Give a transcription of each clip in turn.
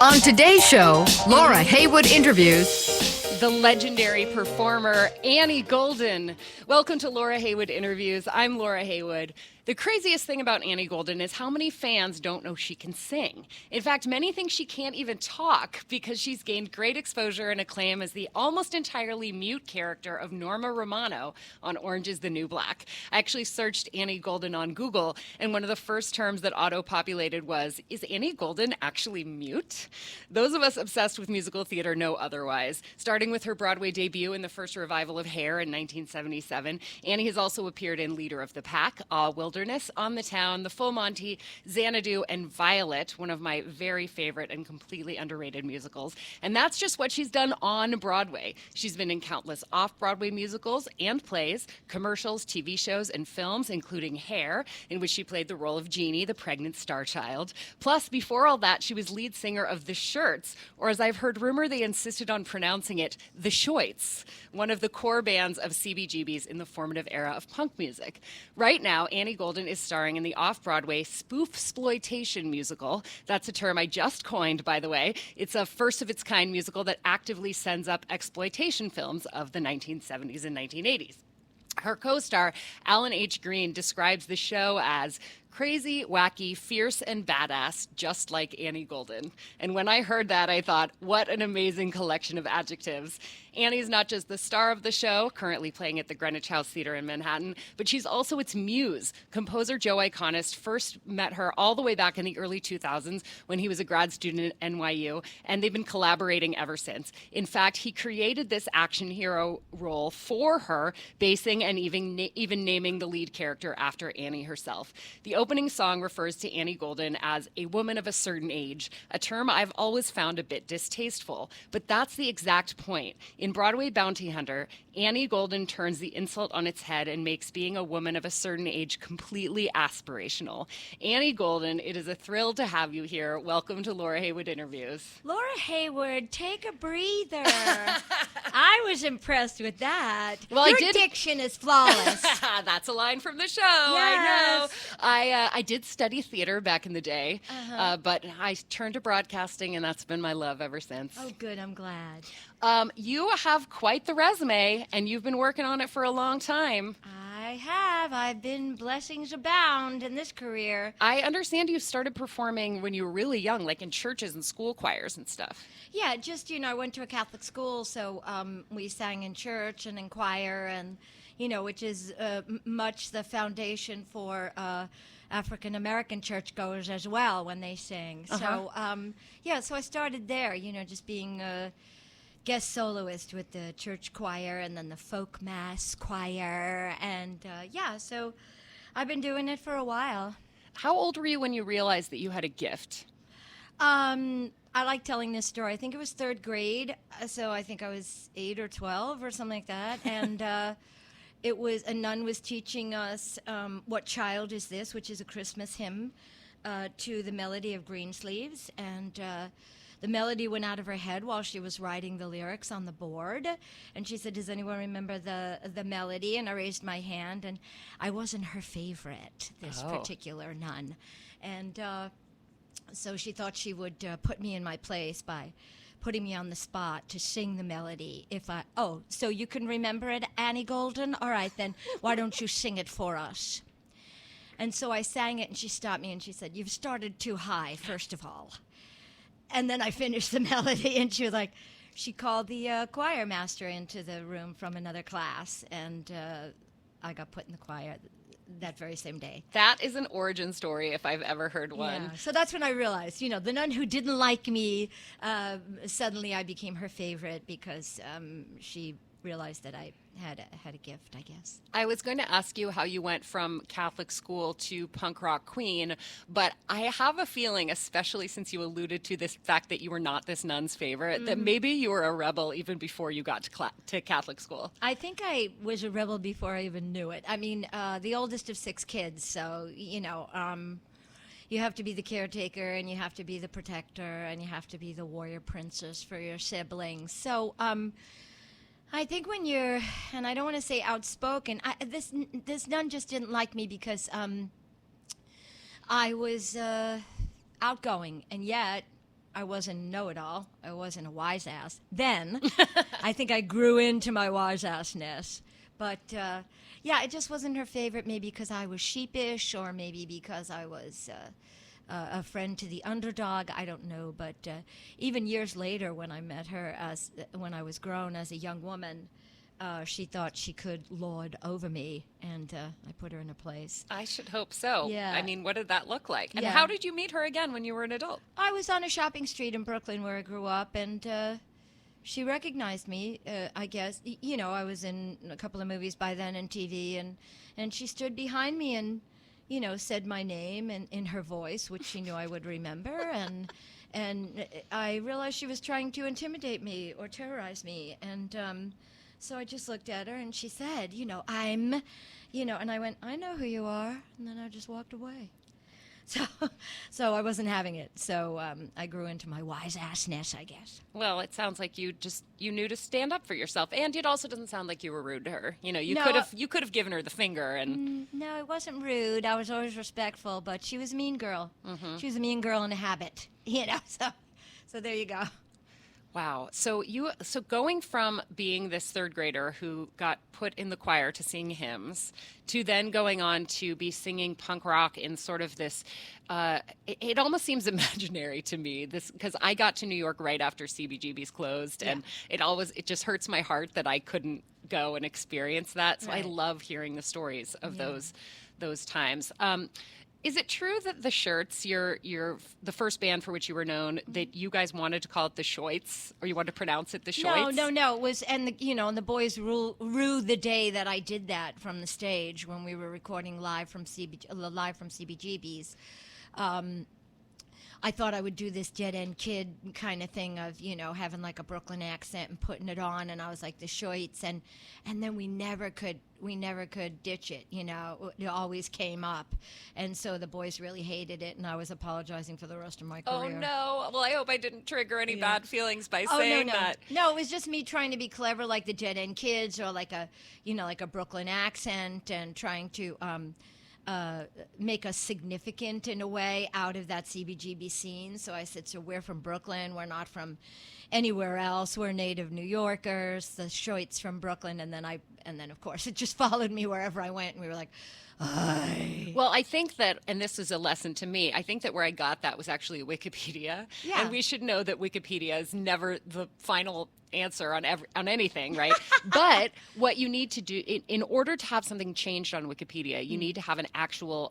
On today's show, Laura Heywood interviews the legendary performer Annie Golden. Welcome to Laura Heywood Interviews. I'm Laura Heywood. The craziest thing about Annie Golden is how many fans don't know she can sing. In fact, many think she can't even talk because she's gained great exposure and acclaim as the almost entirely mute character of Normal Romano on Orange is the New Black. I actually searched Annie Golden on Google, and one of the first terms that auto-populated was, is Annie Golden actually mute? Those of us obsessed with musical theater know otherwise. Starting with her Broadway debut in the first revival of Hair in 1977, Annie has also appeared in Leader of the Pack, Wilderness, On the Town, The Full Monty, Xanadu, and Violet, one of my very favorite and completely underrated musicals. And that's just what she's done on Broadway. She's been in countless off-Broadway musicals and plays, commercials, TV shows, and films, including Hair, in which she played the role of Jeannie, the pregnant star child. Plus, before all that, she was lead singer of The Shirts, or as I've heard rumor, they insisted on pronouncing it, The Shoits, one of the core bands of CBGBs in the formative era of punk music. Right now, Annie Golden is starring in the off-Broadway spoofsploitation musical. That's a term I just coined, by the way. It's a first-of-its-kind musical that actively sends up exploitation films of the 1970s and 1980s. Her co-star, Alan H. Green, describes the show as crazy, wacky, fierce, and badass, just like Annie Golden. And when I heard that, I thought, what an amazing collection of adjectives. Annie's not just the star of the show, currently playing at the Greenwich House Theater in Manhattan, but she's also its muse. Composer Joe Iconis first met her all the way back in the early 2000s when he was a grad student at NYU, and they've been collaborating ever since. In fact, he created this action hero role for her, basing and even naming the lead character after Annie herself. The opening song refers to Annie Golden as a woman of a certain age, a term I've always found a bit distasteful, but that's the exact point. In Broadway Bounty Hunter, Annie Golden turns the insult on its head and makes being a woman of a certain age completely aspirational. Annie Golden, it is a thrill to have you here. Welcome to Laura Heywood Interviews. Laura Heywood, take a breather. I was impressed with that. Well, Your diction is flawless. That's a line from the show. Yes. I know. I did study theater back in the day, but I turned to broadcasting, and that's been my love ever since. Oh, good. I'm glad. You have quite the resume, and you've been working on it for a long time. I have. I've been blessings abound in this career. I understand you started performing when you were really young, like in churches and school choirs and stuff. Yeah, just, I went to a Catholic school, so we sang in church and in choir, and, which is much the foundation for African-American churchgoers as well when they sing. So, so I started there, just being a guest soloist with the church choir and then the folk mass choir. And, so I've been doing it for a while. How old were you when you realized that you had a gift? I like telling this story. I think it was third grade, so I think I was 8 or 12 or something like that. And a nun was teaching us What Child Is This?, which is a Christmas hymn, to the melody of Greensleeves. And the melody went out of her head while she was writing the lyrics on the board. And she said, does anyone remember the melody? And I raised my hand, and I wasn't her favorite, this particular nun. And so she thought she would put me in my place by putting me on the spot to sing the melody. So you can remember it, Annie Golden? All right, then why don't you sing it for us? And so I sang it, and she stopped me, and she said, you've started too high, first of all. And then I finished the melody, and she was like, she called the choir master into the room from another class, and I got put in the choir that very same day. That is an origin story if I've ever heard one. Yeah. So that's when I realized, the nun who didn't like me, suddenly I became her favorite because she realized that I had a gift, I guess. I was going to ask you how you went from Catholic school to punk rock queen, but I have a feeling, especially since you alluded to this fact that you were not this nun's favorite, that maybe you were a rebel even before you got to Catholic school. I think I was a rebel before I even knew it. I mean, the oldest of 6 kids, so, you have to be the caretaker, and you have to be the protector, and you have to be the warrior princess for your siblings. So, I think when you're, and I don't want to say outspoken, this nun just didn't like me because I was outgoing, and yet I wasn't a know-it-all. I wasn't a wise ass. Then I think I grew into my wise assness. But yeah, it just wasn't her favorite. Maybe because I was sheepish, or maybe because I was a friend to the underdog. I don't know. But even years later, when I met her when I was grown as a young woman, she thought she could lord over me, and I put her in her place. I should hope so. Yeah. I mean, what did that look like? And Yeah. how did you meet her again when you were an adult? I was on a shopping street in Brooklyn where I grew up, and she recognized me, I guess. You know, I was in a couple of movies by then and TV, and she stood behind me and, you know, said my name in her voice, which she knew I would remember, and I realized she was trying to intimidate me or terrorize me, and so I just looked at her, and she said, you know, and I went, I know who you are, and then I just walked away. So I wasn't having it. So I grew into my wise assness, I guess. Well, it sounds like you knew to stand up for yourself, and it also doesn't sound like you were rude to her. You know, you No, could have given her the finger, and No, it wasn't rude. I was always respectful, but she was a mean girl. Mm-hmm. She was a mean girl in a habit, you know. So there you go. wow. So going from being this third grader who got put in the choir to sing hymns to then going on to be singing punk rock in sort of this, it almost seems imaginary to me, this, because I got to New York right after CBGB's closed, and it just hurts my heart that I couldn't go and experience that. So I Right. love hearing the stories of those times. Is it true that the Shirts, the first band for which you were known, that you guys wanted to call it the Shoits, or you wanted to pronounce it the Shoits? No. It was, and the boys rue the day that I did that from the stage when we were recording live from CBGB's. I thought I would do this dead end kid kind of thing of, having like a Brooklyn accent and putting it on, and I was like the Shoits, and then we never could ditch it, it always came up, and so the boys really hated it, and I was apologizing for the rest of my career. Oh no! Well, I hope I didn't trigger any bad feelings by saying that. No, it was just me trying to be clever, like the Dead End Kids, or like a Brooklyn accent, and trying to make us significant in a way out of that CBGB scene. So I said, so we're from Brooklyn. We're not from anywhere else. We're native New Yorkers. The Shoits from Brooklyn, and then of course it just followed me wherever I went, and we were like, aye. Well, I think that, and this is a lesson to me, I think that where I got that was actually Wikipedia. Yeah. And we should know that Wikipedia is never the final answer on anything, right? But what you need to do, in order to have something changed on Wikipedia, you need to have an actual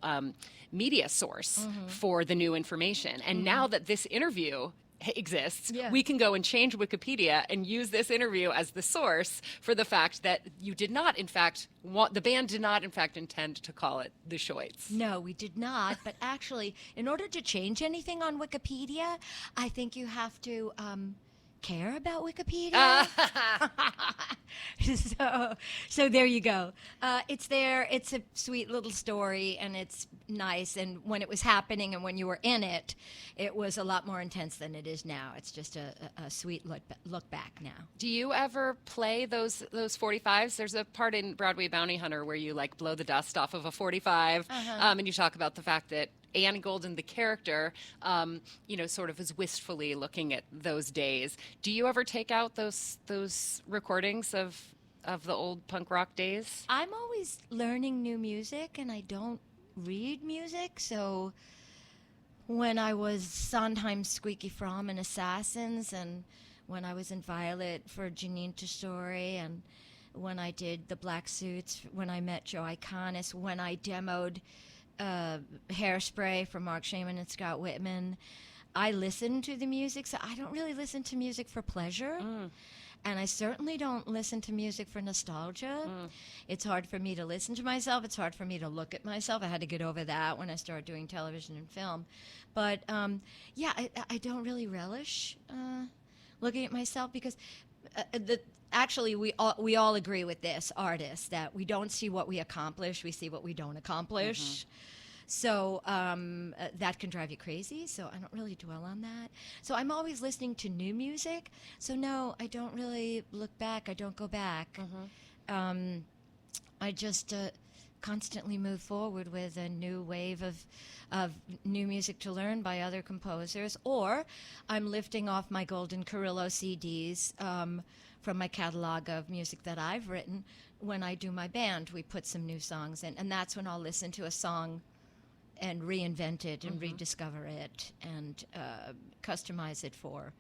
media source for the new information. And now that this interview exists, we can go and change Wikipedia and use this interview as the source for the fact that you did not, in fact, the band did not, in fact, intend to call it the Shoits. No, we did not. But actually, in order to change anything on Wikipedia, I think you have to care about Wikipedia. So there you go. It's there. It's a sweet little story, and it's nice. And when it was happening and when you were in it, it was a lot more intense than it is now. It's just a sweet look back now. Do you ever play those 45s? There's a part in Broadway Bounty Hunter where you like blow the dust off of a 45, and you talk about the fact that Annie Golden, the character, sort of is wistfully looking at those days. Do you ever take out those recordings of the old punk rock days? I'm always learning new music, and I don't read music. So when I was Sondheim's Squeaky Fromm and Assassins, and when I was in Violet for Janine Tesori, and when I did the Black Suits, when I met Joe Iconis, when I demoed Hairspray for Mark Shaman and Scott Whitman, I listen to the music. So I don't really listen to music for pleasure, and I certainly don't listen to music for nostalgia. It's hard for me to listen to myself. It's hard for me to look at myself. I had to get over that when I started doing television and film. But I don't really relish looking at myself, because actually, we all agree with this, artists, that we don't see what we accomplish, we see what we don't accomplish. So that can drive you crazy, so I don't really dwell on that. So I'm always listening to new music, so no, I don't really look back, I don't go back. I just constantly move forward with a new wave of new music to learn by other composers, or I'm lifting off my Golden Carrillo CDs from my catalog of music that I've written. When I do my band, we put some new songs in, and that's when I'll listen to a song and reinvent it and rediscover it and customize it for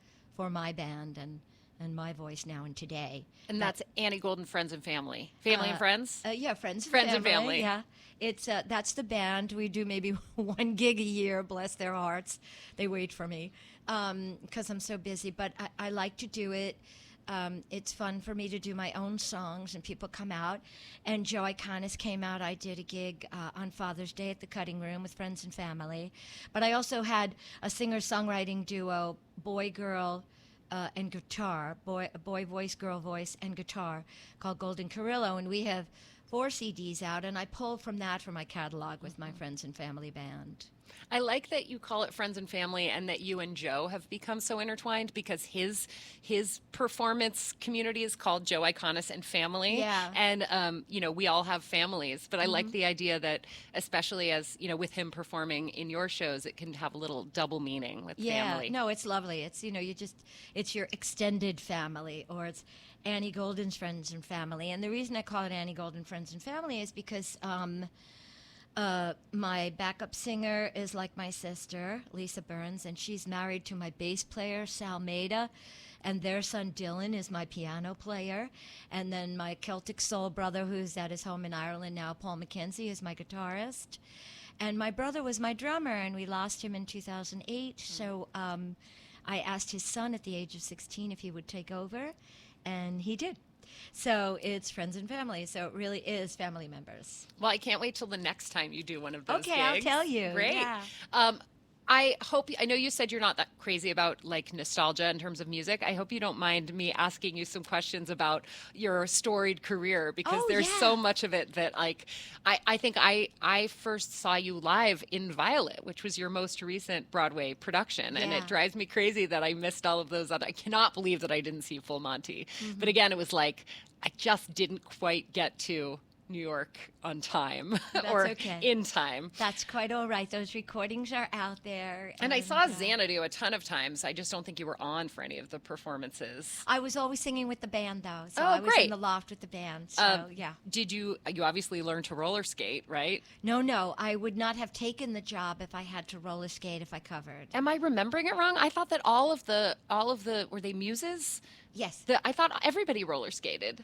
my band and my voice now and today. And that's Annie Golden Friends and Family. Family and Friends? Yeah, Friends and Family. Yeah, it's that's the band. We do maybe one gig a year. Bless their hearts, they wait for me because I'm so busy. But I like to do it. It's fun for me to do my own songs, and people come out. And Joe Iconis came out. I did a gig on Father's Day at the Cutting Room with Friends and Family. But I also had a singer-songwriting duo, boy-girl, and guitar, boy voice, girl voice, and guitar, called Golden Carrillo, and we have 4 CDs out, and I pulled from that for my catalog with my Friends and Family band. I like that you call it Friends and Family and that you and Joe have become so intertwined, because his performance community is called Joe Iconis and Family. Yeah. And, we all have families. But I like the idea that, especially as, with him performing in your shows, it can have a little double meaning with family. Yeah, no, it's lovely. It's, it's your extended family, or it's Annie Golden's Friends and Family. And the reason I call it Annie Golden Friends and Family is because my backup singer is like my sister, Lisa Burns, and she's married to my bass player, Sal Maida, and their son Dylan is my piano player. And then my Celtic soul brother, who's at his home in Ireland now, Paul McKenzie, is my guitarist. And my brother was my drummer, and we lost him in 2008. So I asked his son at the age of 16 if he would take over, and he did. So it's Friends and Family. So it really is family members. Well, I can't wait till the next time you do one of those Okay, gigs. I'll tell you. Great. Yeah. I know you said you're not that crazy about like nostalgia in terms of music. I hope you don't mind me asking you some questions about your storied career, because there's so much of it that I think I first saw you live in Violet, which was your most recent Broadway production. And it drives me crazy that I missed all of those. I cannot believe that I didn't see Full Monty. But again, it was like I just didn't quite get to New York on time or in time. That's quite all right. Those recordings are out there. And I saw Xanadu a ton of times. I just don't think you were on for any of the performances. I was always singing with the band, though. So Oh, I was great. in the loft with the band. So, yeah. Did you obviously learned to roller skate, right? No. I would not have taken the job if I had to roller skate if I covered. Am I remembering it wrong? I thought that all of the were they muses? Yes. I thought everybody roller skated.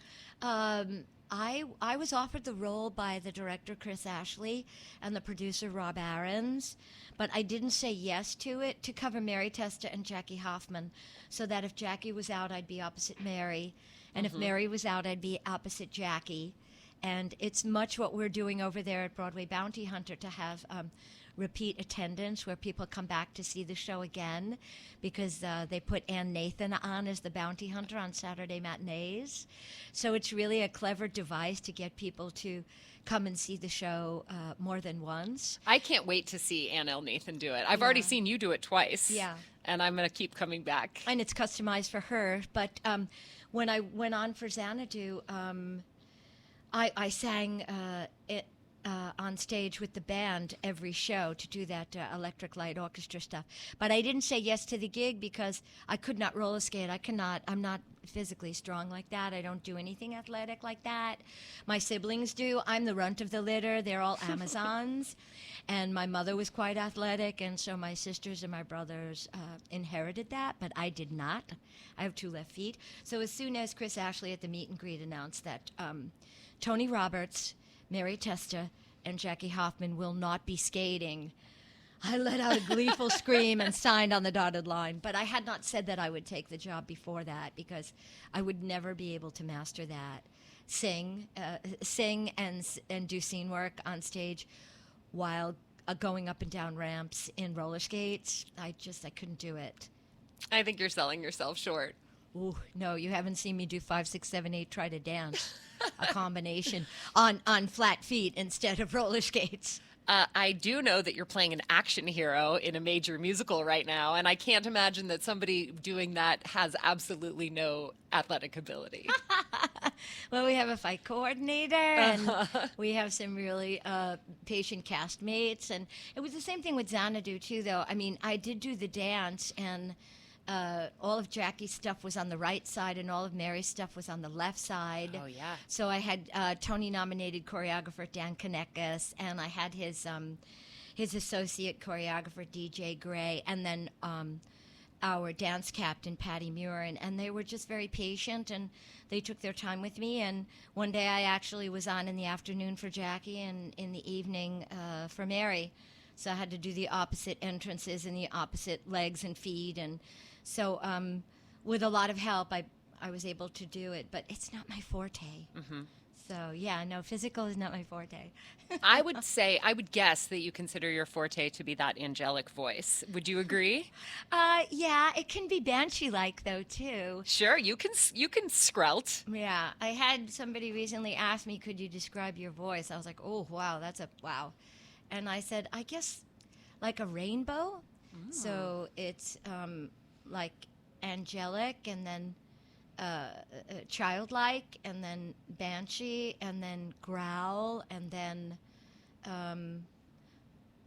I was offered the role by the director, Chris Ashley, and the producer, Rob Aarons, but I didn't say yes to it to cover Mary Testa and Jackie Hoffman, so that if Jackie was out, I'd be opposite Mary, and if Mary was out, I'd be opposite Jackie. And it's much what we're doing over there at Broadway Bounty Hunter to have repeat attendance where people come back to see the show again, because they put Ann Nathan on as the bounty hunter on Saturday matinees. So it's really a clever device to get people to come and see the show more than once. I can't wait to see Ann L. Nathan do it. I've already seen you do it twice. Yeah. And I'm going to keep coming back. And it's customized for her. But when I went on for Xanadu, I sang it on stage with the band every show to do that electric light orchestra stuff. But I didn't say yes to the gig because I could not roller skate. I'm not physically strong like that. I don't do anything athletic like that. My siblings do. I'm the runt of the litter. They're all Amazons. And my mother was quite athletic, and so my sisters and my brothers inherited that, but I did not. I have 2 left feet. So as soon as Chris Ashley at the meet and greet announced that Tony Roberts, Mary Testa, and Jackie Hoffman will not be skating, I let out a gleeful scream and signed on the dotted line. But I had not said that I would take the job before that, because I would never be able to master that. Sing and do scene work on stage while going up and down ramps in roller skates. I couldn't do it. I think you're selling yourself short. Ooh, no, you haven't seen me do 5, 6, 7, 8, try to dance. A combination on flat feet instead of roller skates. I do know that you're playing an action hero in a major musical right now, and I can't imagine that somebody doing that has absolutely no athletic ability. Well, we have a fight coordinator, and we have some really patient castmates, and it was the same thing with Xanadu too. Though I mean, I did do the dance, and all of Jackie's stuff was on the right side, and all of Mary's stuff was on the left side. Oh yeah. So I had Tony-nominated choreographer Dan Konekis, and I had his associate choreographer DJ Gray, and then our dance captain Patty Murin, and they were just very patient, and they took their time with me. And one day I actually was on in the afternoon for Jackie, and in the evening for Mary. So I had to do the opposite entrances and the opposite legs and feet, and so with a lot of help, I was able to do it. But it's not my forte. Mm-hmm. So yeah, no, physical is not my forte. I would guess that you consider your forte to be that angelic voice. Would you agree? Yeah, it can be banshee-like though too. Sure, you can skrelt. Yeah, I had somebody recently ask me, "Could you describe your voice?" I was like, "Oh, wow, that's a wow," and I said, "I guess like a rainbow." Mm. So it's like angelic, and then childlike, and then banshee, and then growl, and then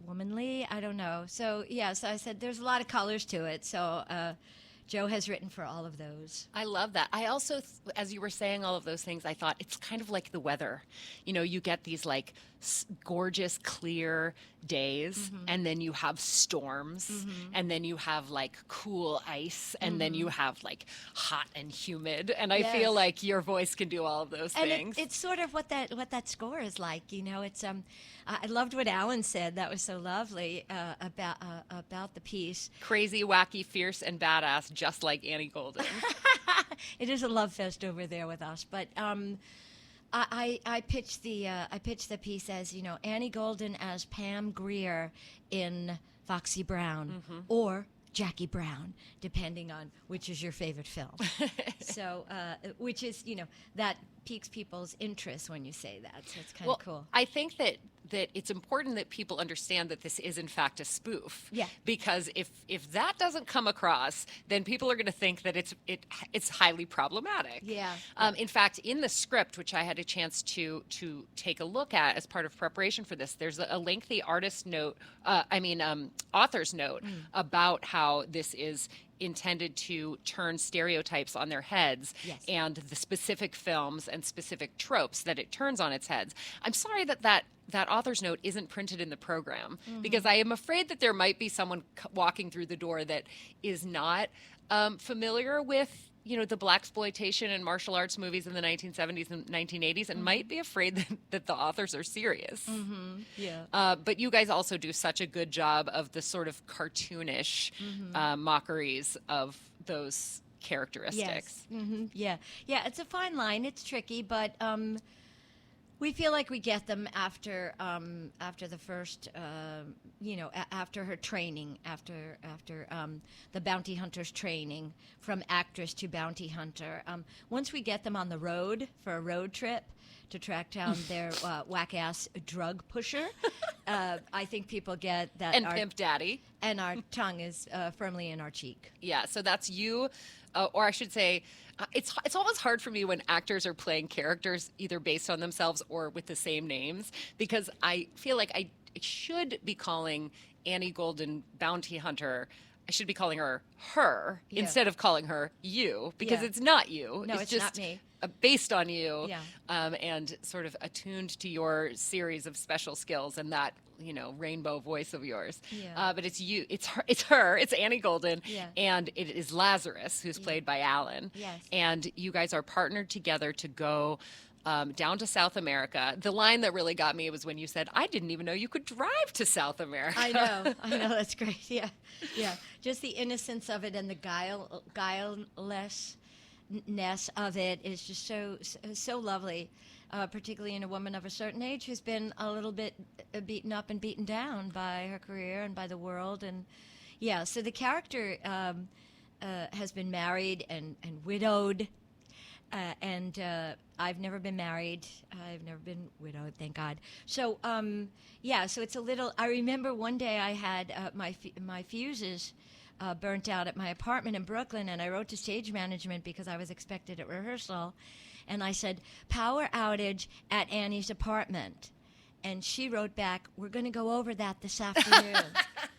womanly. I don't know. So yeah, so I said there's a lot of colors to it. So Joe has written for all of those. I love that. I also, as you were saying all of those things, I thought it's kind of like the weather. You know, you get these like gorgeous, clear days, mm-hmm. and then you have storms, mm-hmm. and then you have like cool ice, and mm-hmm. then you have like hot and humid. And I feel like your voice can do all of those things. It's sort of what that score is like. You know, it's I loved what Alan said. That was so lovely about the piece. Crazy, wacky, fierce, and badass, just like Annie Golden. It is a love fest over there with us, but I pitched the piece as, you know, Annie Golden as Pam Grier in Foxy Brown, mm-hmm. or Jackie Brown, depending on which is your favorite film. So, which is, you know, that piques people's interest when you say that. So it's kind of cool. I think that it's important that people understand that this is in fact a spoof. Yeah. Because if that doesn't come across, then people are going to think that it's highly problematic. Yeah. In fact, in the script, which I had a chance to take a look at as part of preparation for this, there's a lengthy author's note about how this is intended to turn stereotypes on their heads, yes. and the specific films and specific tropes that it turns on its heads. I'm sorry that author's note isn't printed in the program, mm-hmm. because I am afraid that there might be someone walking through the door that is not familiar with, you know, the blaxploitation and martial arts movies in the 1970s and 1980s, and mm-hmm. might be afraid that the authors are serious. Mm-hmm. Yeah. But you guys also do such a good job of the sort of cartoonish mm-hmm. Mockeries of those characteristics. Yes. Mm-hmm. Yeah. Yeah, it's a fine line. It's tricky, but we feel like we get them after the first, after her training, after the bounty hunter's training, from actress to bounty hunter. Once we get them on the road for a road trip to track down their whack-ass drug pusher, I think people get that. And Pimp Daddy. And our tongue is firmly in our cheek. Yeah, so that's you, or I should say, it's always hard for me when actors are playing characters either based on themselves or with the same names, because I feel like I should be calling Annie Golden Bounty Hunter. I should be calling her yeah. instead of calling her you, because it's not you. No, it's just not me. Based on you, yeah. And sort of attuned to your series of special skills and that, you know, rainbow voice of yours. Yeah. But it's you, it's her, it's Annie Golden, yeah. and it is Lazarus, who's played by Alan. Yes. And you guys are partnered together to go down to South America. The line that really got me was when you said, "I didn't even know you could drive to South America." I know, that's great. Yeah, yeah. Just the innocence of it and the guilelessness of it is just so lovely, particularly in a woman of a certain age who's been a little bit beaten up and beaten down by her career and by the world. And yeah, so the character has been married and widowed. And I've never been married. I've never been widowed, thank God. So, so it's a little. I remember one day I had my fuses burnt out at my apartment in Brooklyn, and I wrote to stage management because I was expected at rehearsal, And I said, power outage at Annie's apartment. And she wrote back, we're going to go over that this afternoon.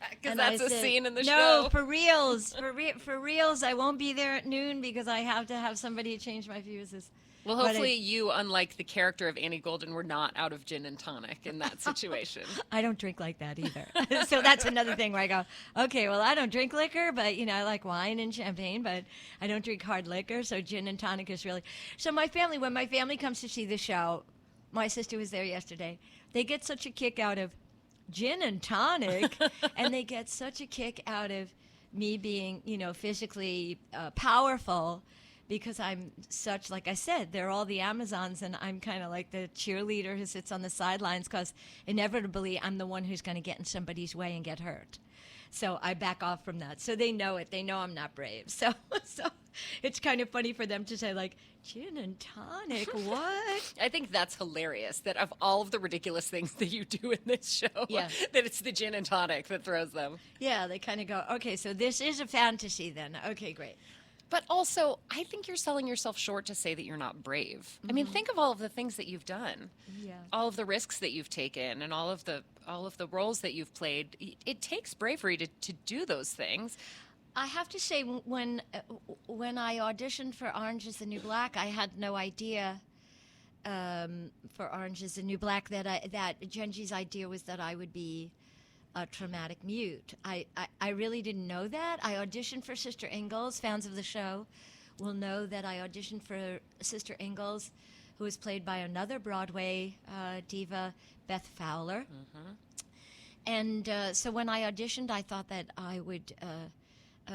Because that's a scene in the show. No, for reals. For reals, I won't be there at noon because I have to have somebody change my fuses. Well, hopefully you, unlike the character of Annie Golden, were not out of gin and tonic in that situation. I don't drink like that either. So that's another thing where I go, okay, well, I don't drink liquor, but, I like wine and champagne, but I don't drink hard liquor, so gin and tonic is really... So when my family comes to see the show, my sister was there yesterday, they get such a kick out of gin and tonic, and they get such a kick out of me being, physically powerful, because I'm such, like I said, they're all the Amazons, and I'm kind of like the cheerleader who sits on the sidelines, because inevitably I'm the one who's going to get in somebody's way and get hurt. So I back off from that. So they know it. They know I'm not brave. So it's kind of funny for them to say, like, gin and tonic, what? I think that's hilarious, that of all of the ridiculous things that you do in this show, Yeah. that it's the gin and tonic that throws them. Yeah, they kind of go, okay, so this is a fantasy then. Okay, great. But also, I think you're selling yourself short to say that you're not brave. I mean, think of all of the things that you've done, Yeah. all of the risks that you've taken, and all of the roles that you've played. It takes bravery to do those things. I have to say, when I auditioned for Orange is the New Black, I had no idea for Orange is the New Black that Genji's idea was that I would be a traumatic mute. I really didn't know that. I auditioned for Sister Ingalls. Fans of the show will know that I auditioned for Sister Ingalls, who was played by another Broadway diva, Beth Fowler. Mm-hmm. And so when I auditioned, I thought that I would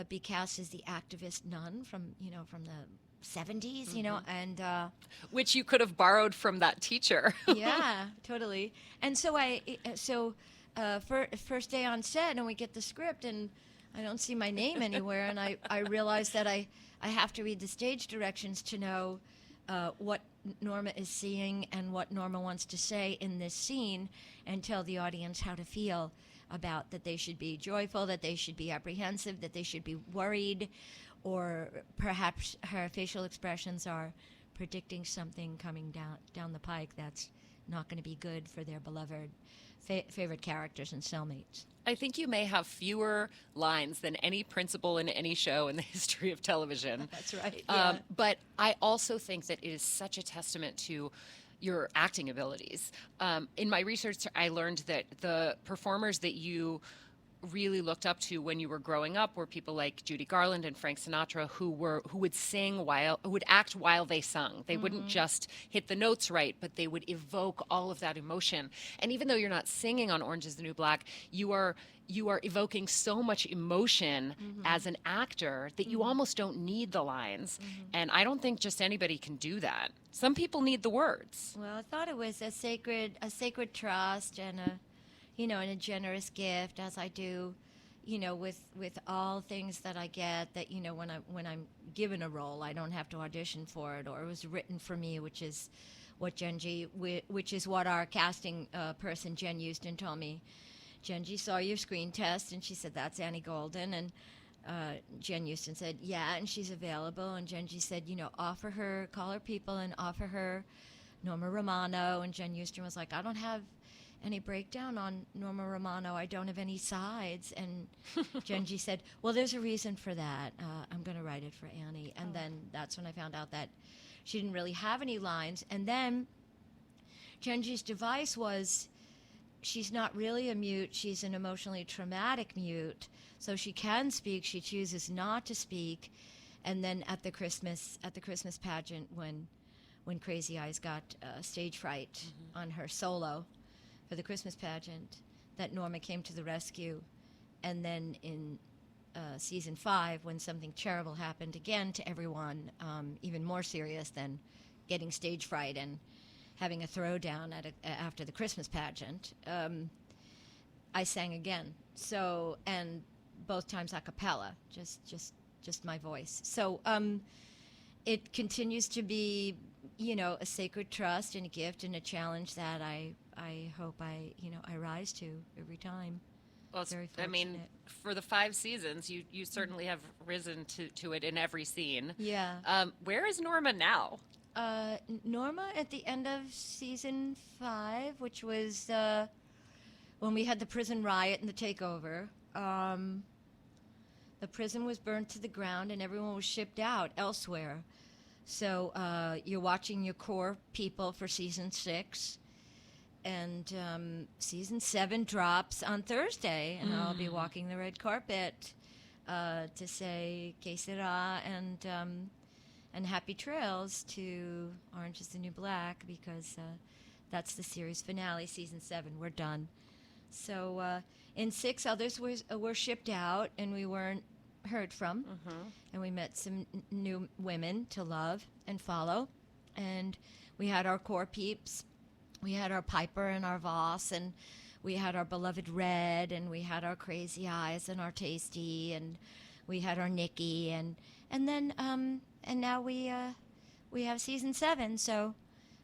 be cast as the activist nun from the 70s, and Which you could have borrowed from that teacher. yeah, totally. And so first day on set, and we get the script, and I don't see my name anywhere, and I realize that I have to read the stage directions to know what Norma is seeing and what Norma wants to say in this scene, and tell the audience how to feel about that. They should be joyful, that they should be apprehensive, that they should be worried, or perhaps her facial expressions are predicting something coming down the pike that's not going to be good for their beloved favorite characters and cellmates. I think you may have fewer lines than any principal in any show in the history of television. That's right. Yeah. But I also think that it is such a testament to your acting abilities. In my research, I learned that the performers that you really looked up to when you were growing up were people like Judy Garland and Frank Sinatra, who would act while they sung. They wouldn't just hit the notes right, but they would evoke all of that emotion. And even though you're not singing on Orange is the New Black, you are evoking so much emotion as an actor that you almost don't need the lines. And I don't think just anybody can do that. Some people need the words. Well, I thought it was a sacred trust and a generous gift, as I do, with all things that I get. That when I'm given a role, I don't have to audition for it, or it was written for me, which is what our casting person Jen Houston told me. Genji saw your screen test, and she said, that's Annie Golden. And Jen Houston said, yeah, and she's available. And Genji said, offer her, call her people and offer her Normal Romano. And Jen Houston was like, I don't have any breakdown on Normal Romano. I don't have any sides. And Genji said, well, there's a reason for that. I'm going to write it for Annie. And then that's when I found out that she didn't really have any lines. And then Genji's device was, she's not really a mute. She's an emotionally traumatic mute. So she can speak. She chooses not to speak. And then at the Christmas pageant, when Crazy Eyes got stage fright on her solo for the Christmas pageant, that Norma came to the rescue. And then in season 5, when something terrible happened again to everyone, even more serious than getting stage fright and having a throwdown after the Christmas pageant, I sang again. So, and both times a cappella, just my voice. So it continues to be, a sacred trust and a gift and a challenge that I hope I rise to every time. Well, for the 5 seasons, you certainly have risen to it in every scene. Yeah. Where is Norma now? Norma at the end of season 5, which was when we had the prison riot and the takeover. The prison was burned to the ground and everyone was shipped out elsewhere. So you're watching your core people for season 6. And season 7 drops on Thursday, and I'll be walking the red carpet to say que sera and happy trails to Orange is the New Black, because that's the series finale, season 7. We're done. So in 6, others were shipped out, and we weren't heard from. And we met some new women to love and follow. And we had our core peeps. We had our Piper and our Voss, and we had our beloved Red, and we had our Crazy Eyes and our Tasty, and we had our Nikki, and then and now we have season 7. So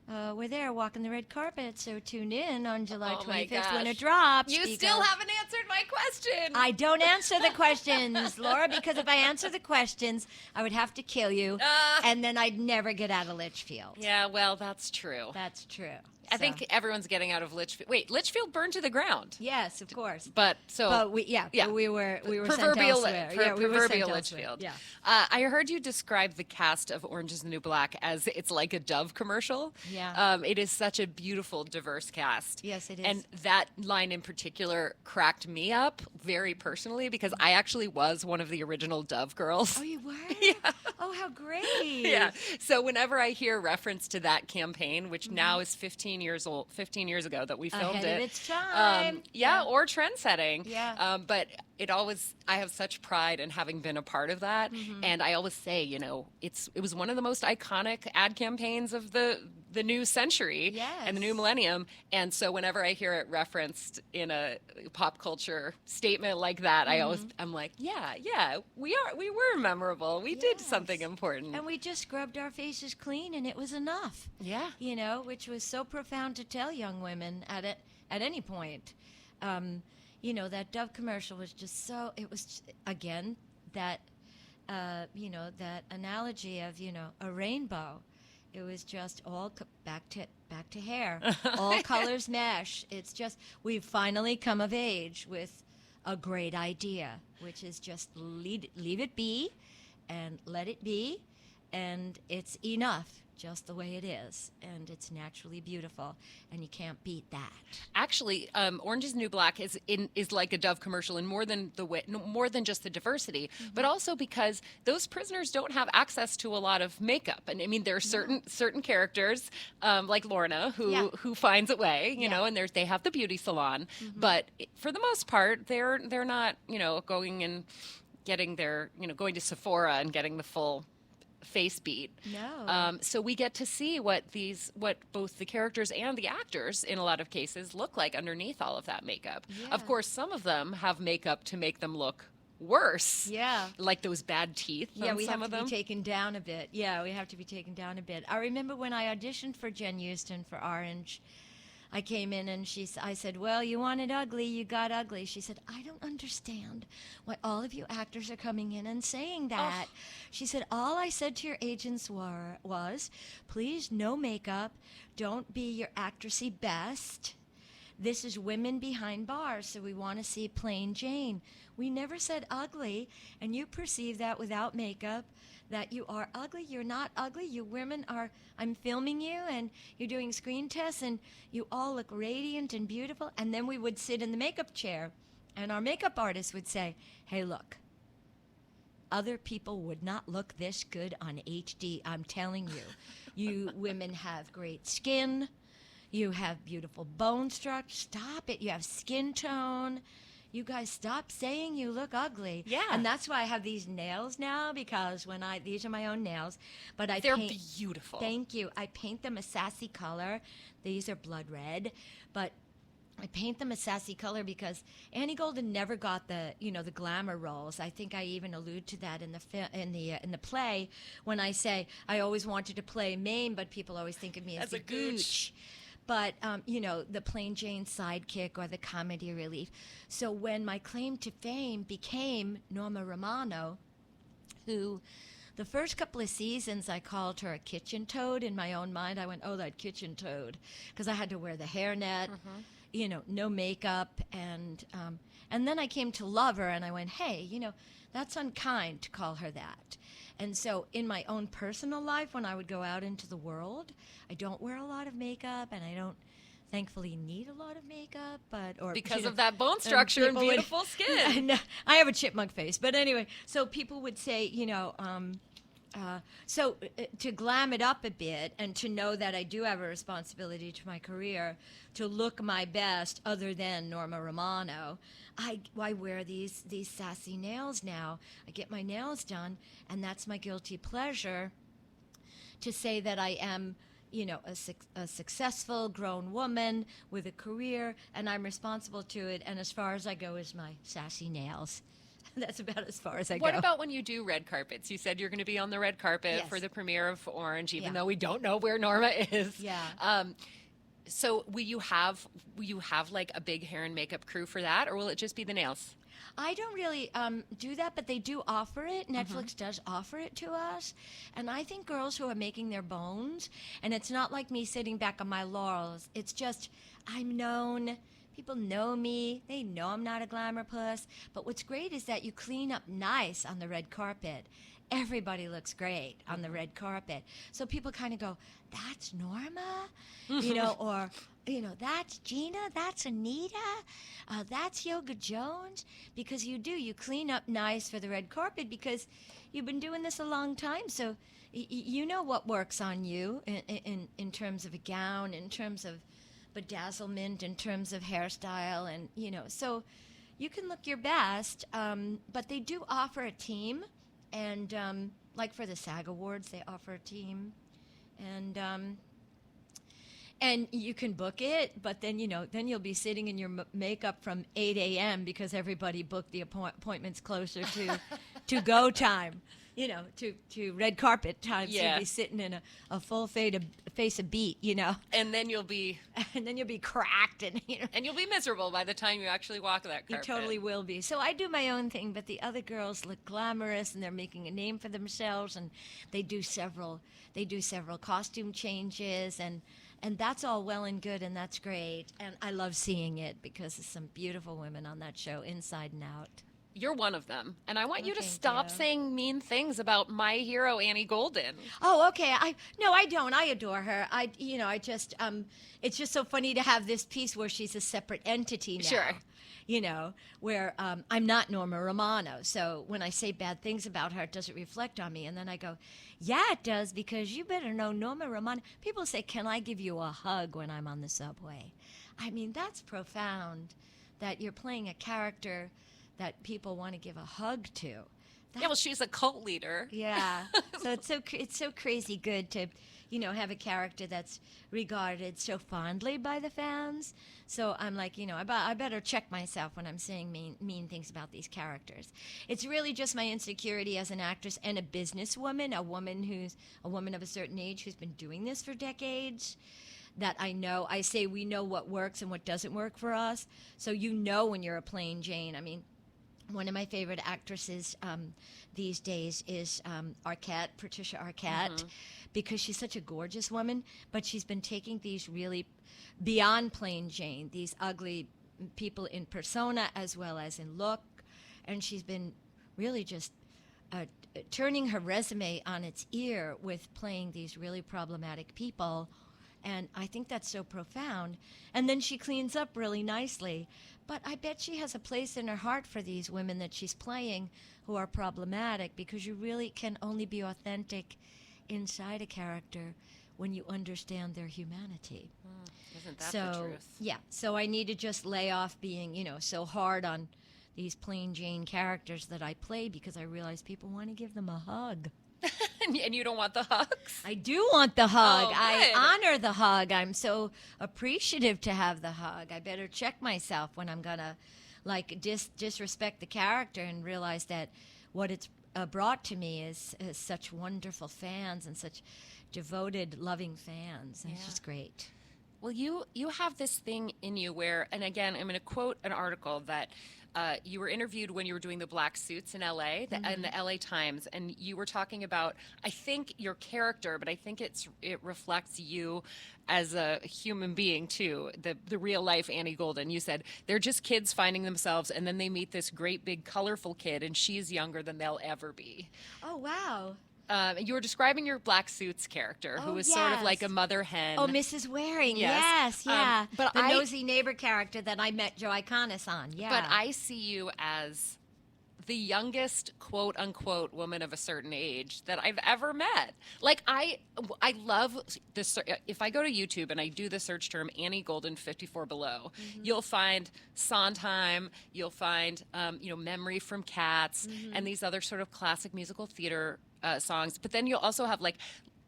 we're there walking the red carpet. So tune in on July 25th when it drops. You still haven't answered my question. I don't answer the questions, Laura, because if I answer the questions, I would have to kill you, and then I'd never get out of Litchfield. Yeah, well, that's true. That's true. I think everyone's getting out of Litchfield. Wait, Litchfield burned to the ground. Yes, of course. But we were proverbial, sent elsewhere. proverbial we were sent Litchfield. Yeah. I heard you describe the cast of Orange is the New Black as it's like a Dove commercial. Yeah. It is such a beautiful, diverse cast. Yes, it is. And that line in particular cracked me up very personally, because I actually was one of the original Dove girls. Oh, you were? Yeah. Oh, how great. Yeah. So whenever I hear reference to that campaign, which now is 15 years ago that we filmed Ahead it. of its time. Or trend setting. Yeah. But I have such pride in having been a part of that. And I always say, it was one of the most iconic ad campaigns of the new century and the new millennium. And so whenever I hear it referenced in a pop culture statement like that, I'm like, yeah, we were memorable. We did something important. And we just scrubbed our faces clean, and it was enough. Yeah. Which was so profound to tell young women at any point. That Dove commercial was just so, it was, again, that, that analogy of, a rainbow. It was just all back to hair. All colors mesh. It's just, we've finally come of age with a great idea, which is just leave it be and let it be, and it's enough just the way it is, and it's naturally beautiful, and you can't beat that. Actually, Orange is the New Black is like a Dove commercial in more than just the diversity, but also because those prisoners don't have access to a lot of makeup. And I mean, there are certain characters like Lorna who finds a way, and they have the beauty salon, but for the most part, they're not going and getting going to Sephora and getting the full face beat. No. So we get to see what both the characters and the actors in a lot of cases look like underneath all of that makeup. Yeah. Of course, some of them have makeup to make them look worse. Yeah. Like those bad teeth. Yeah, we some have of to them. be taken down a bit. Yeah, we have to be taken down a bit. I remember when I auditioned for Jen Houston for Orange, I came in and I said, well, you wanted ugly, you got ugly. She said, I don't understand why all of you actors are coming in and saying that. Oh. She said, all I said to your agents was, please, no makeup, don't be your actressy best. This is women behind bars, so we want to see plain Jane. We never said ugly, and you perceive that without makeup, that you are ugly. You're not ugly. You women are, I'm filming you, and you're doing screen tests, and you all look radiant and beautiful. And then we would sit in the makeup chair, and our makeup artist would say, hey, look, other people would not look this good on HD. I'm telling you. You women have great skin. You have beautiful bone structure. Stop it. You have skin tone. You guys stop saying you look ugly. Yeah. And that's why I have these nails now, because these are my own nails, but they're beautiful. Thank you. I paint them a sassy color. These are blood red, but I paint them a sassy color because Annie Golden never got the glamour roles. I think I even allude to that in the play when I say I always wanted to play Mame, but people always think of me as the gooch. But, the plain Jane sidekick or the comedy relief. So when my claim to fame became Normal Romano, who the first couple of seasons, I called her a kitchen toad in my own mind. I went, oh, that kitchen toad, because I had to wear the hairnet, no makeup, and then I came to love her, and I went, hey, that's unkind to call her that. And so in my own personal life, when I would go out into the world, I don't wear a lot of makeup, and I don't thankfully need a lot of makeup, because of that bone structure and beautiful skin. I have a chipmunk face, but anyway, so people would say, to glam it up a bit and to know that I do have a responsibility to my career, to look my best other than Normal Romano, I wear these sassy nails now. I get my nails done, and that's my guilty pleasure to say that I am a successful grown woman with a career, and I'm responsible to it. And as far as I go is my sassy nails. That's about as far as I go. What about when you do red carpets? You said you're going to be on the red carpet for the premiere of Orange, even though we don't know where Norma is. Yeah. So will you have like a big hair and makeup crew for that, or will it just be the nails? I don't really do that, but they do offer it. Netflix does offer it to us. And I think girls who are making their bones, and it's not like me sitting back on my laurels. It's just I'm known. People know me. They know I'm not a glamour puss. But what's great is that you clean up nice on the red carpet. Everybody looks great on the red carpet. So people kind of go, that's Norma? Or, that's Gina, that's Anita, that's Yoga Jones. Because you clean up nice for the red carpet because you've been doing this a long time. So you know what works on you in terms of a gown, in terms of bedazzlement, in terms of hairstyle, and, so you can look your best, but they do offer a team. And like for the SAG Awards, they offer a team, and you can book it. But then then you'll be sitting in your makeup from 8 a.m. because everybody booked the appointments closer to go time. To red carpet time. So you'll be sitting in a full face of beat. And then you'll be cracked, and and you'll be miserable by the time you actually walk that carpet. You totally will be. So I do my own thing, but the other girls look glamorous, and they're making a name for themselves, and they do several costume changes, and that's all well and good, and that's great, and I love seeing it because there's some beautiful women on that show, inside and out. You're one of them, and I want you to stop saying mean things about my hero, Annie Golden. Oh, okay. I don't. I adore her. I just it's just so funny to have this piece where she's a separate entity now. Sure. Where I'm not Norma Romano. So when I say bad things about her, it doesn't reflect on me. And then I go, yeah, it does, because you better know Norma Romano. People say, can I give you a hug when I'm on the subway? I mean, that's profound, that you're playing a character that people want to give a hug to. Well, she's a cult leader. Yeah. So it's so crazy good to, have a character that's regarded so fondly by the fans. So I'm like, I better check myself when I'm saying mean things about these characters. It's really just my insecurity as an actress and a businesswoman, a woman of a certain age who's been doing this for decades. That I say we know what works and what doesn't work for us. So when you're a plain Jane. I mean, one of my favorite actresses these days is Patricia Arquette, because she's such a gorgeous woman, but she's been taking these really beyond plain Jane, these ugly people in persona as well as in look, and she's been really just turning her resume on its ear with playing these really problematic people. And I think that's so profound. And then she cleans up really nicely. But I bet she has a place in her heart for these women that she's playing who are problematic, because you really can only be authentic inside a character when you understand their humanity. Isn't that the truth? Yeah. So I need to just lay off being, so hard on these plain Jane characters that I play, because I realize people want to give them a hug. And you don't want the hugs? I do want the hug. Oh, I honor the hug. I'm so appreciative to have the hug. I better check myself when I'm gonna disrespect the character and realize that what it's brought to me is such wonderful fans and such devoted, loving fans. And it's just great. Well, you have this thing in you where, and again, I'm going to quote an article that you were interviewed when you were doing the Black Suits in LA, in the LA Times, and you were talking about, I think, your character, but I think it reflects you as a human being too. The real life Annie Golden. You said they're just kids finding themselves, and then they meet this great big colorful kid, and she's younger than they'll ever be. Oh, wow. You were describing your Black Suits character, who was sort of like a mother hen. Oh, Mrs. Waring. Yes. Yes, yeah. But the nosy neighbor character that I met Joe Iconis on. Yeah. But I see you as the youngest quote unquote woman of a certain age that I've ever met. Like I love this. If I go to YouTube and I do the search term Annie Golden 54 below, you'll find Sondheim, you'll find Memory from Cats, and these other sort of classic musical theater songs. But then you'll also have like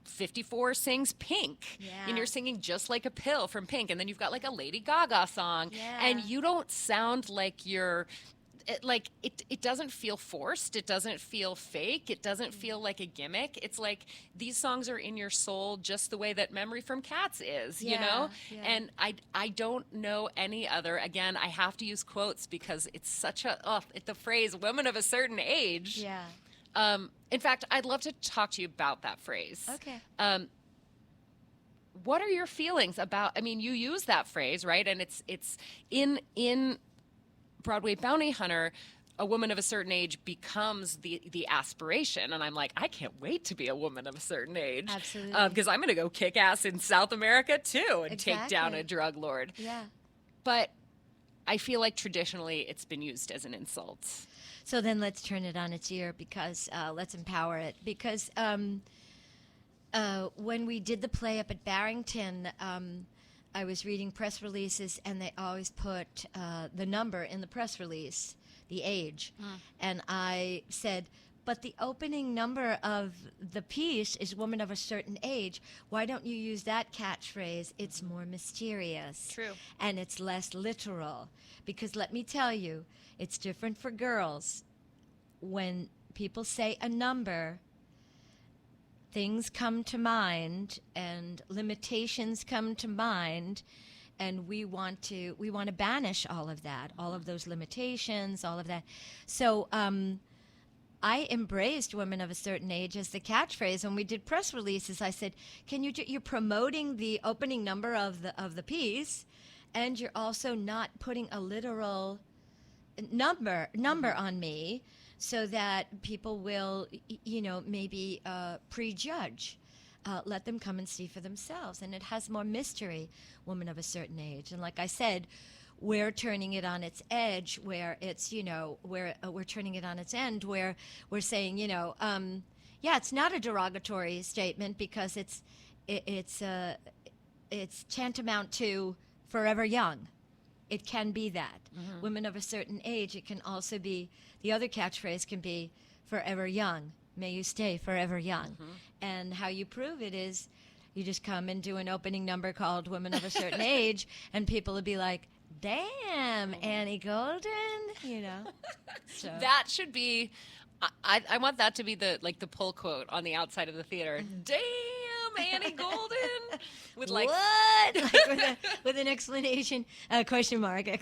54 sings Pink, and you're singing Just Like a Pill from Pink, and then you've got like a Lady Gaga song, and you don't sound like you're it doesn't feel forced, it doesn't feel fake, it doesn't feel like a gimmick. It's like these songs are in your soul just the way that Memory from Cats is, you know? And I don't know any other, again, I have to use quotes because it's such the phrase women of a certain age. Yeah. In fact, I'd love to talk to you about that phrase. Okay. What are your feelings about, I mean, you use that phrase, right? And it's in Broadway Bounty Hunter, a woman of a certain age becomes the aspiration. And I'm like, I can't wait to be a woman of a certain age. Absolutely. Because I'm going to go kick ass in South America, too, and take down a drug lord. Yeah. But I feel like traditionally it's been used as an insult. So then let's turn it on its ear because let's empower it. Because when we did the play up at Barrington, I was reading press releases, and they always put the number in the press release, the age. And I said, but the opening number of the piece is woman of a certain age. Why don't you use that catchphrase? It's more mysterious. True. And it's less literal. Because let me tell you, it's different for girls. When people say a number, things come to mind and limitations come to mind, and we want to banish all of that, all of those limitations, all of that. So I embraced women of a certain age as the catchphrase. When we did press releases, I said, "Can you're promoting the opening number of the piece, and you're also not putting a literal number on me." So that people will, maybe prejudge. Let them come and see for themselves. And it has more mystery, woman of a certain age. And like I said, we're turning it on its edge where it's, where we're turning it on its end where we're saying, it's not a derogatory statement because it's tantamount to forever young. It can be that. Women of a certain age, it can also be, the other catchphrase can be forever young. May you stay forever young. And how you prove it is you just come and do an opening number called Women of a Certain Age, and people will be like, damn, Annie Golden, So. That should be, I want that to be the pull quote on the outside of the theater. Damn, Annie Golden. With like what? with an exclamation question mark there,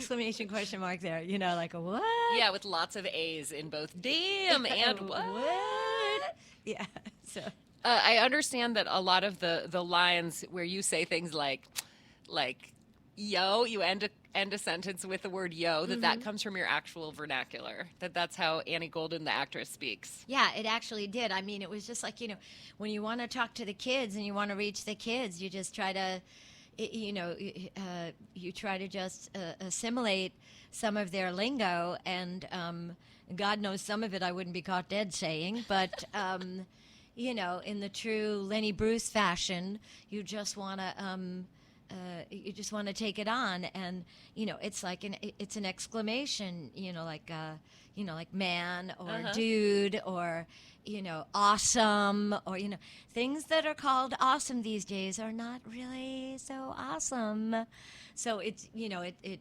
like a what? Yeah, with lots of A's in both damn and what? Yeah. So I understand that a lot of the lines where you say things like yo, you end a sentence with the word yo, that comes from your actual vernacular. That's how Annie Golden, the actress, speaks. Yeah, it actually did. I mean, it was just like, when you want to talk to the kids and you want to reach the kids, you just try to, you try to just assimilate some of their lingo. And God knows some of it I wouldn't be caught dead saying. But, in the true Lenny Bruce fashion, you just want to take it on, and it's like it's an exclamation, like man or dude or awesome, or things that are called awesome these days are not really so awesome. So it's it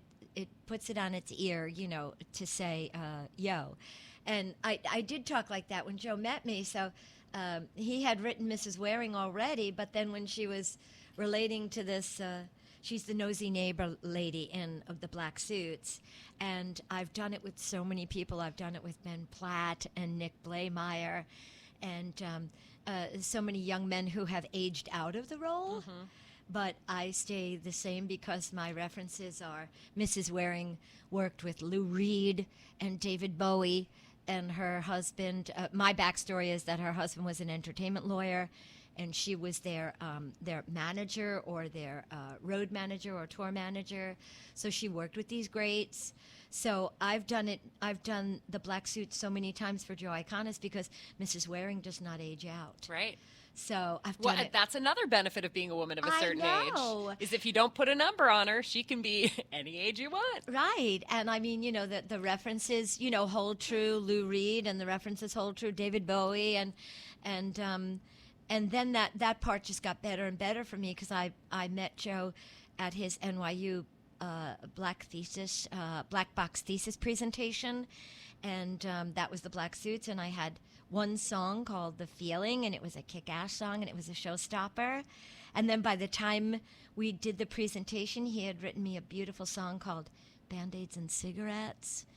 puts it on its ear, to say yo. And I did talk like that when Joe met me. So he had written Mrs. Waring already, but then when she was relating to this she's the nosy neighbor lady of the black suits. And I've done it with so many people. I've done it with Ben Platt and Nick Blaemeyer and so many young men who have aged out of the role. But I stay the same because my references are Mrs. Waring worked with Lou Reed and David Bowie and her husband. My backstory is that her husband was an entertainment lawyer, and she was their manager or their road manager or tour manager. So she worked with these greats. So I've done the black suit so many times for Joe Iconis because Mrs. Waring does not age out. Right. So I've done it. That's another benefit of being a woman of a certain know. age. Is if you don't put a number on her, she can be any age you want. Right. And I mean, the references, hold true. Lou Reed, and the references hold true. David Bowie, and then that part just got better and better for me because I met Joe at his NYU black box thesis presentation, and that was the black suits, and I had one song called The Feeling, and it was a kick-ass song, and it was a showstopper. And then by the time we did the presentation, he had written me a beautiful song called Band-Aids and Cigarettes,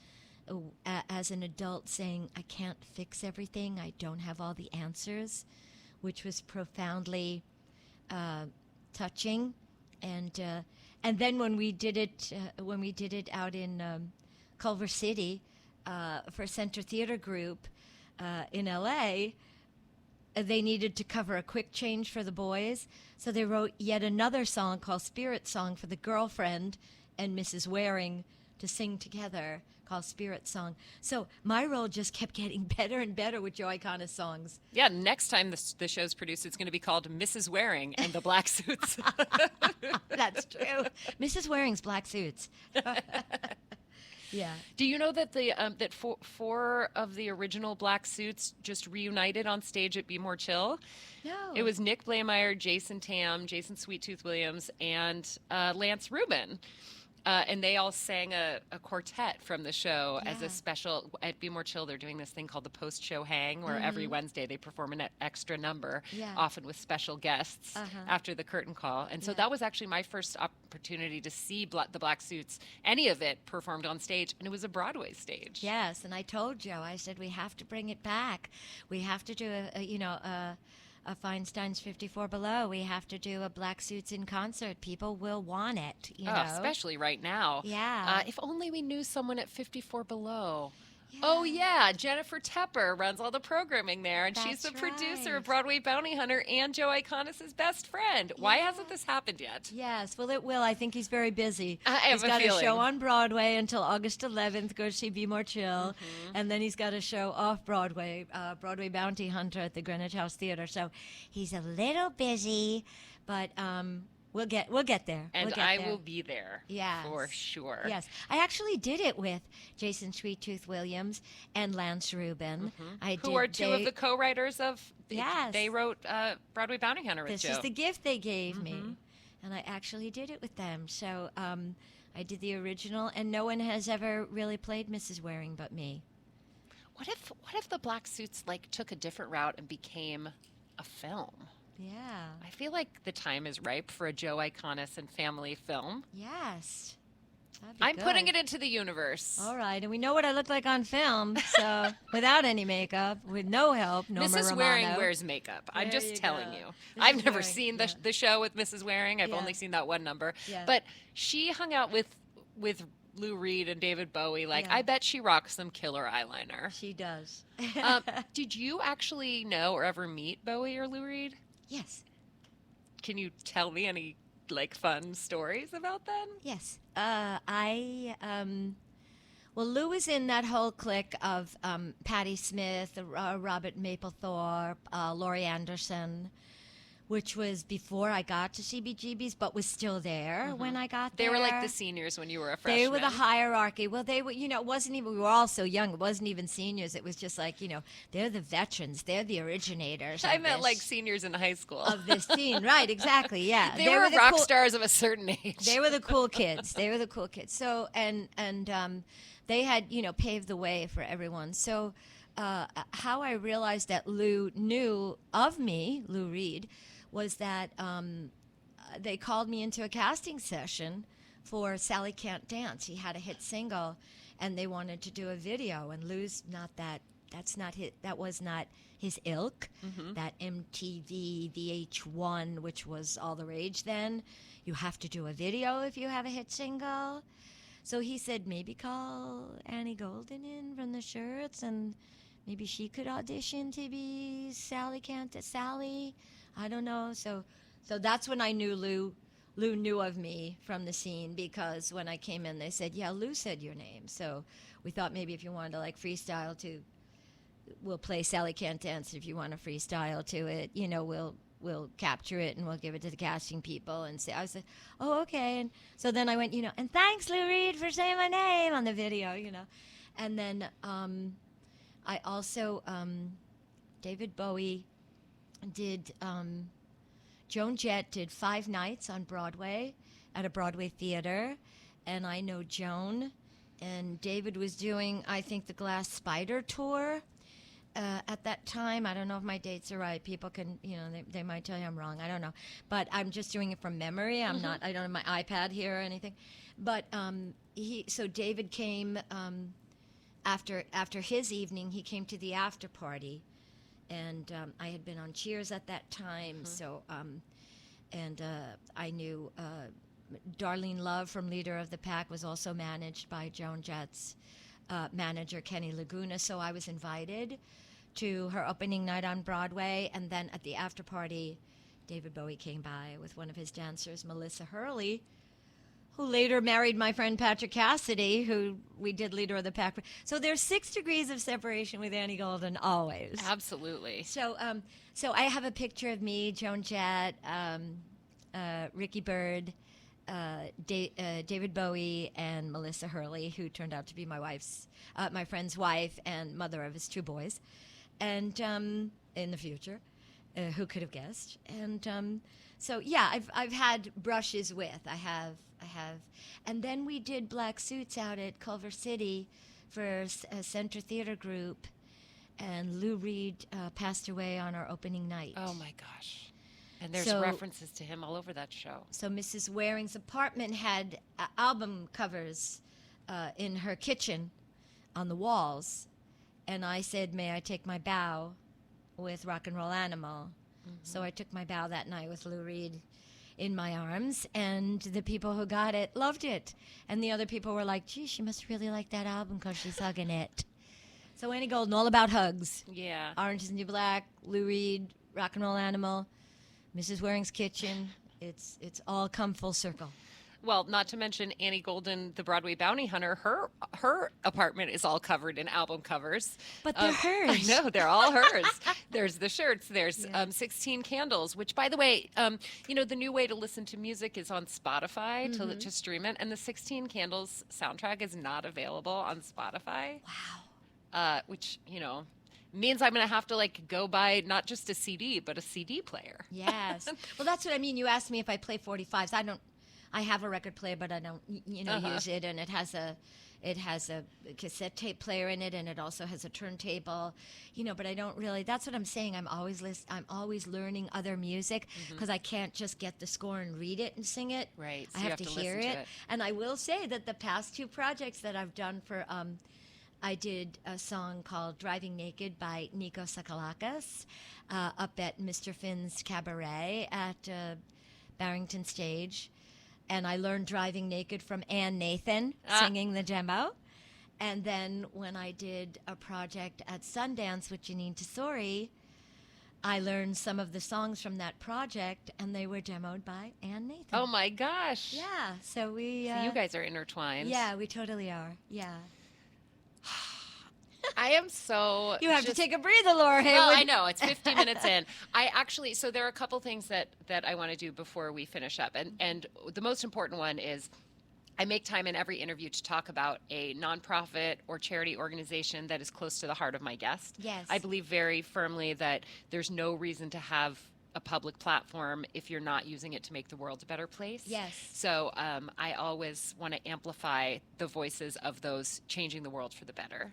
as an adult saying, I can't fix everything, I don't have all the answers, which was profoundly touching. And then when we did it out in Culver City for Center Theater Group in LA, they needed to cover a quick change for the boys, so they wrote yet another song called Spirit Song for the girlfriend and Mrs. Waring to sing together, called Spirit Song. So my role just kept getting better and better with Joe Iconis songs. Yeah, next time the show's produced, it's going to be called Mrs. Waring and the Black Suits. That's true. Mrs. Waring's Black Suits. Yeah. Do you know that that four of the original Black Suits just reunited on stage at Be More Chill? No. It was Nick Blaemeyer, Jason Tam, Jason Sweet-Tooth Williams, and Lance Rubin. And they all sang a quartet from the show as a special. At Be More Chill, they're doing this thing called the post-show hang, where every Wednesday they perform an extra number, often with special guests after the curtain call. And so that was actually my first opportunity to see the Black Suits, any of it, performed on stage, and it was a Broadway stage. Yes, and I told Joe, I said, we have to bring it back. We have to do a Feinstein's 54 Below. We have to do a Black Suits in concert. People will want it, you know. Especially right now. Yeah. If only we knew someone at 54 Below. Yeah. Oh, yeah. Jennifer Tepper runs all the programming there, and she's the producer of Broadway Bounty Hunter and Joe Iconis' best friend. Why hasn't this happened yet? Yes, well, it will. I think he's very busy. He's got a show on Broadway until August 11th. Go see Be More Chill. And then he's got a show off Broadway, Broadway Bounty Hunter at the Greenwich House Theater. So he's a little busy, but we'll get there. And I will be there. Yes. For sure. Yes. I actually did it with Jason Sweet-Tooth Williams and Lance Rubin. Who are two of the co-writers of... Yes. They wrote Broadway Bounty Hunter with Joe. This is the gift they gave me. And I actually did it with them. So I did the original, and no one has ever really played Mrs. Waring but me. What if the Black Suits took a different route and became a film? Yeah. I feel like the time is ripe for a Joe Iconis and family film. Yes. I'm putting it into the universe. All right. And we know what I look like on film, so without any makeup, with no help, Normal Mrs. Romano. Waring wears makeup. I'm just telling you. I've never seen the show with Mrs. Waring. I've only seen that one number. Yeah. But she hung out with Lou Reed and David Bowie. I bet she rocks some killer eyeliner. She does. Did you actually know or ever meet Bowie or Lou Reed? Yes. Can you tell me any fun stories about them? Yes. Well, Lou was in that whole clique of Patti Smith, Robert Mapplethorpe, Laurie Anderson, which was before I got to CBGB's, but was still there when I got there. They were like the seniors when you were a freshman. They were the hierarchy. Well, they were, it wasn't even, we were all so young, it wasn't even seniors. It was just they're the veterans. They're the originators. I meant seniors in high school. Of this scene. Right, exactly, yeah. They were rock stars of a certain age. They were the cool kids. So, and they had, paved the way for everyone. So how I realized that Lou knew of me, Lou Reed, was that they called me into a casting session for Sally Can't Dance. He had a hit single, and they wanted to do a video. And Lou's not that. That was not his ilk. That MTV VH1, which was all the rage then. You have to do a video if you have a hit single. So he said, maybe call Annie Golden in from the Shirts, and maybe she could audition to be Sally. I don't know. So that's when I knew Lou knew of me from the scene, because when I came in, they said, yeah, Lou said your name. So we thought maybe if you wanted to like freestyle we'll play Sally Can't Dance. If you want to freestyle to it, we'll capture it and we'll give it to the casting people and say, I was like, oh, okay. And so then I went, and thanks, Lou Reed, for saying my name on the video, And then I also, David Bowie did, Joan Jett did 5 nights on Broadway at a Broadway theater. And I know Joan, and David was doing, I think, the Glass Spider tour. At that time, I don't know if my dates are right. People can, they might tell you I'm wrong. I don't know. But I'm just doing it from memory. I don't have my iPad here or anything. But so David came after his evening, he came to the after party. And I had been on Cheers at that time. So, I knew Darlene Love from Leader of the Pack was also managed by Joan Jett's manager, Kenny Laguna. So I was invited to her opening night on Broadway, and then at the after party, David Bowie came by with one of his dancers, Melissa Hurley, who later married my friend Patrick Cassidy, who we did Leader of the Pack. So there's 6 degrees of separation with Annie Golden always. Absolutely. So I have a picture of me, Joan Jett, Ricky Bird, David Bowie, and Melissa Hurley, who turned out to be my friend's wife and mother of his 2 boys, and in the future, who could have guessed? And so yeah, I've had brushes with. I have, and then we did Black Suits out at Culver City for a Center Theater group, and Lou Reed passed away on our opening night. Oh my gosh. And there's references to him all over that show. So Mrs. Waring's apartment had album covers in her kitchen on the walls. And I said, may I take my bow with Rock and Roll Animal? So I took my bow that night with Lou Reed in my arms. And the people who got it loved it. And the other people were like, gee, she must really like that album because she's hugging it. So Annie Golden, all about hugs. Yeah. Orange is the New Black, Lou Reed, Rock and Roll Animal, Mrs. Waring's kitchen. It's all come full circle. Well, not to mention Annie Golden, the Broadway Bounty Hunter. Her apartment is all covered in album covers. But they're hers. I know, they're all hers. There's the shirts. There's 16 Candles, which, by the way, the new way to listen to music is on Spotify to stream it. And the 16 Candles soundtrack is not available on Spotify. Wow. Which, means I'm going to have to go buy not just a CD, but a CD player. Yes. Well, that's what I mean. You asked me if I play 45s. I have a record player, but I don't, use it. And it has a cassette tape player in it, and it also has a turntable, but I don't really, that's what I'm saying. I'm always learning other music because I can't just get the score and read it and sing it. Right. So I have to hear it. And I will say that the past 2 projects that I've done for, I did a song called Driving Naked by Nico Sakalakis up at Mr. Finn's Cabaret at Barrington Stage. And I learned Driving Naked from Ann Nathan singing the demo. And then when I did a project at Sundance with Janine Tesori, I learned some of the songs from that project, and they were demoed by Ann Nathan. Oh, my gosh. Yeah. So we... So you guys are intertwined. Yeah, we totally are. Yeah. I am so... You have to take a breather, Laura Heywood. Well, I know. It's 50 minutes in. So there are a couple things that I want to do before we finish up. And the most important one is I make time in every interview to talk about a nonprofit or charity organization that is close to the heart of my guest. Yes. I believe very firmly that there's no reason to have a public platform if you're not using it to make the world a better place. Yes. So I always want to amplify the voices of those changing the world for the better.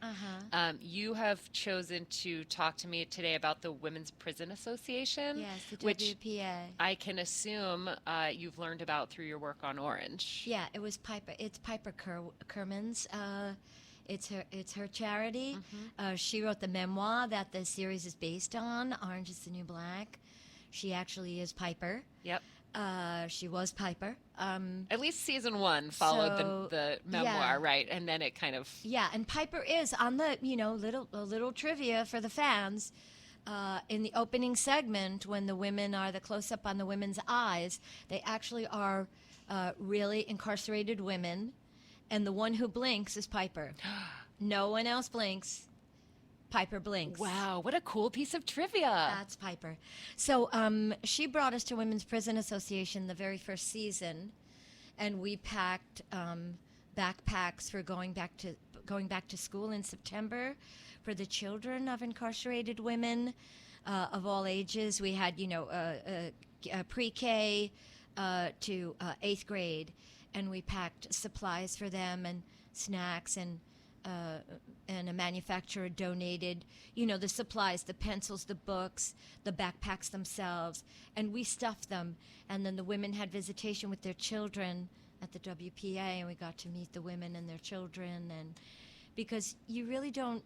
You have chosen to talk to me today about the Women's Prison Association. Yes, the which WPA. I can assume you've learned about through your work on Orange. Yeah, it was Piper. It's Piper Kerman's. It's her charity. She wrote the memoir that the series is based on, Orange is the New Black. She actually is Piper. Yep. She was Piper. At least season 1 followed the memoir, right? And then it kind of... Yeah, and Piper is on the, a little trivia for the fans. In the opening segment, when the women are the close-up on the women's eyes, they actually are really incarcerated women, and the one who blinks is Piper. No one else blinks. Piper blinks. Wow, what a cool piece of trivia. That's Piper. So she brought us to Women's Prison Association the very first season, and we packed backpacks for going back to school in September for the children of incarcerated women of all ages. We had, pre-K to 8th grade, and we packed supplies for them and snacks, and a manufacturer donated, the supplies, the pencils, the books, the backpacks themselves, and we stuffed them. And then the women had visitation with their children at the WPA, and we got to meet the women and their children, and because you really don't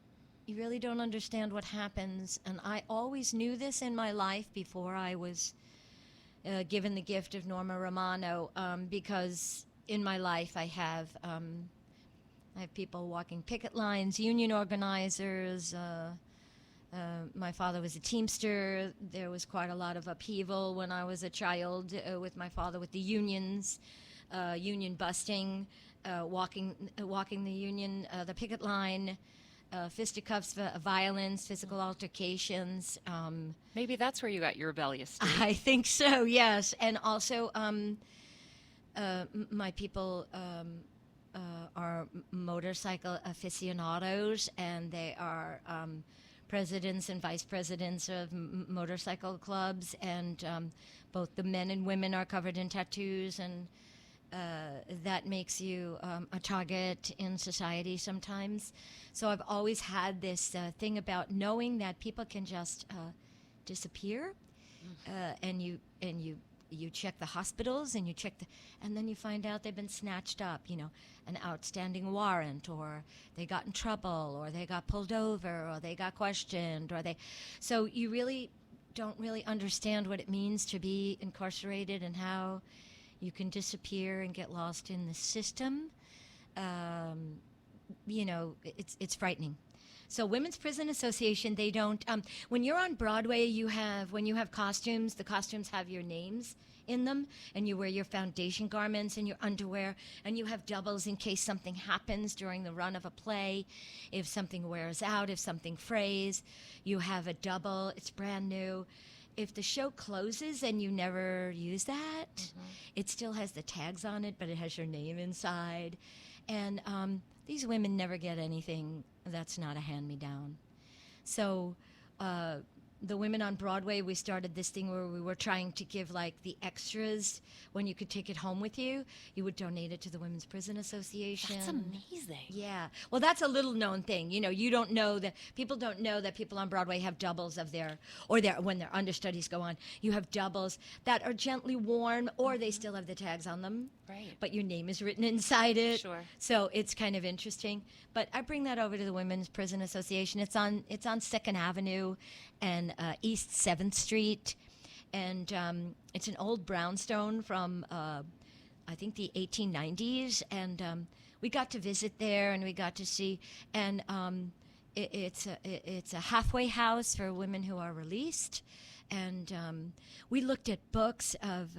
understand what happens. And I always knew this in my life before I was given the gift of Normal Romano, because in my life I have people walking picket lines, union organizers. My father was a Teamster. There was quite a lot of upheaval when I was a child with my father, with the unions, union busting, walking the union, the picket line, fisticuffs, violence, physical altercations. Maybe that's where you got your rebellious streak. I think so, yes. And also, my people are motorcycle aficionados, and they are presidents and vice presidents of motorcycle clubs, and both the men and women are covered in tattoos, and that makes you a target in society sometimes. So I've always had this thing about knowing that people can just disappear, and you check the hospitals, and and then you find out they've been snatched up, an outstanding warrant, or they got in trouble, or they got pulled over, or they got questioned, so you really don't really understand what it means to be incarcerated and how you can disappear and get lost in the system. It's frightening. So Women's Prison Association, they don't, when you're on Broadway, when you have costumes, the costumes have your names in them, and you wear your foundation garments and your underwear, and you have doubles in case something happens during the run of a play. If something wears out, if something frays, you have a double, it's brand new. If the show closes and you never use that, it still has the tags on it, but it has your name inside. And these women never get anything that's not a hand-me-down. So the women on Broadway, we started this thing where we were trying to give, like, the extras. When you could take it home with you, you would donate it to the Women's Prison Association. That's amazing. Yeah. Well, that's a little-known thing. You don't know that people don't know that people on Broadway have doubles of when their understudies go on. You have doubles that are gently worn, or they still have the tags on them. Right. But your name is written inside it. Sure. So it's kind of interesting. But I bring that over to the Women's Prison Association. It's on 2nd Avenue and East 7th Street. And it's an old brownstone from, I think, the 1890s. And we got to visit there, and we got to see. And it's a halfway house for women who are released. And we looked at books of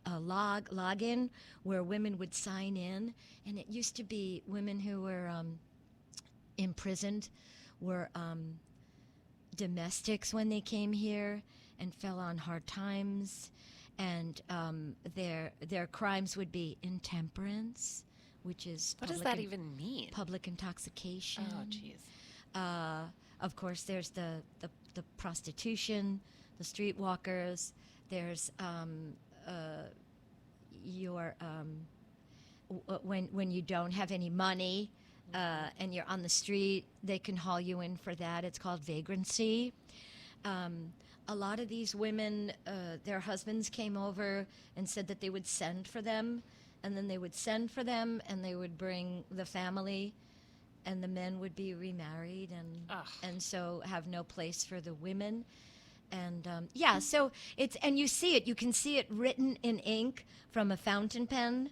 a login where women would sign in. And it used to be women who were imprisoned were domestics when they came here and fell on hard times. And their crimes would be intemperance, which is what does that even mean? Public intoxication. Oh, jeez. Of course, there's the prostitution, the streetwalkers. There's when you don't have any money and you're on the street, they can haul you in for that. It's called vagrancy. A lot of these women, their husbands came over and said that they would send for them, and then they would send for them, and they would bring the family, and the men would be remarried, and so have no place for the women. And so and you see it. You can see it written in ink from a fountain pen,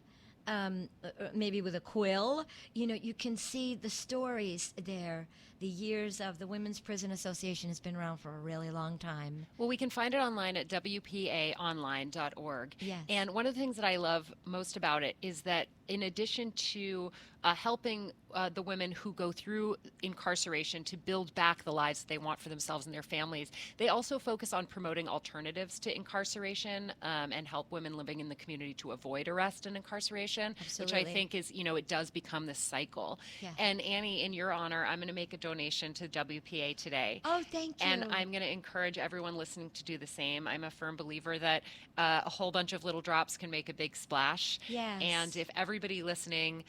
maybe with a quill. You can see the stories there. The years of the Women's Prison Association has been around for a really long time. Well, we can find it online at wpaonline.org. Yes. And one of the things that I love most about it is that in addition to helping the women who go through incarceration to build back the lives that they want for themselves and their families, they also focus on promoting alternatives to incarceration and help women living in the community to avoid arrest and incarceration, Absolutely. which I think is, it does become this cycle. Yeah. And Annie, in your honor, I'm going to make a donation to WPA today. Oh, thank you. And I'm going to encourage everyone listening to do the same. I'm a firm believer that a whole bunch of little drops can make a big splash. Yes. And if everybody listening,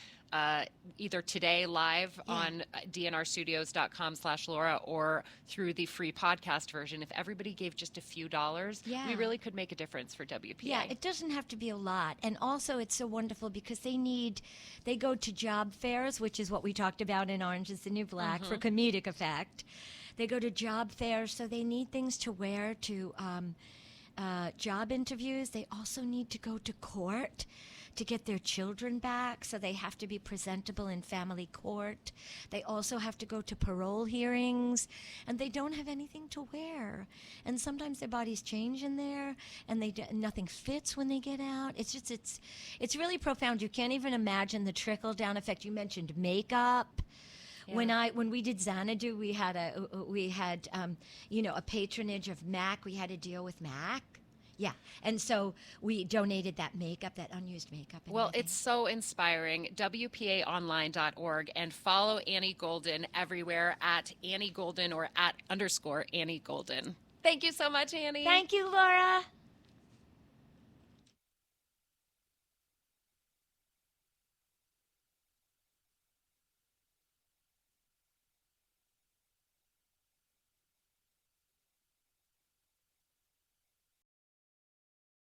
either today live on dnrstudios.com/Laura or through the free podcast version, if everybody gave just a few dollars, we really could make a difference for WPA. Yeah, it doesn't have to be a lot. And also it's so wonderful because they go to job fairs, which is what we talked about in Orange is the New Black for comedic effect. They go to job fairs, so they need things to wear to job interviews. They also need to go to court to get their children back, so they have to be presentable in family court. They also have to go to parole hearings, and they don't have anything to wear. And sometimes their bodies change in there, and nothing fits when they get out. It's really profound. You can't even imagine the trickle-down effect. You mentioned makeup. Yeah. When we did Xanadu, we had a patronage of MAC. We had a deal with MAC. Yeah, and so we donated that makeup, that unused makeup. And well, everything. It's so inspiring. WPAonline.org, and follow Annie Golden everywhere at Annie Golden or @ Annie Golden. Thank you so much, Annie. Thank you, Laura.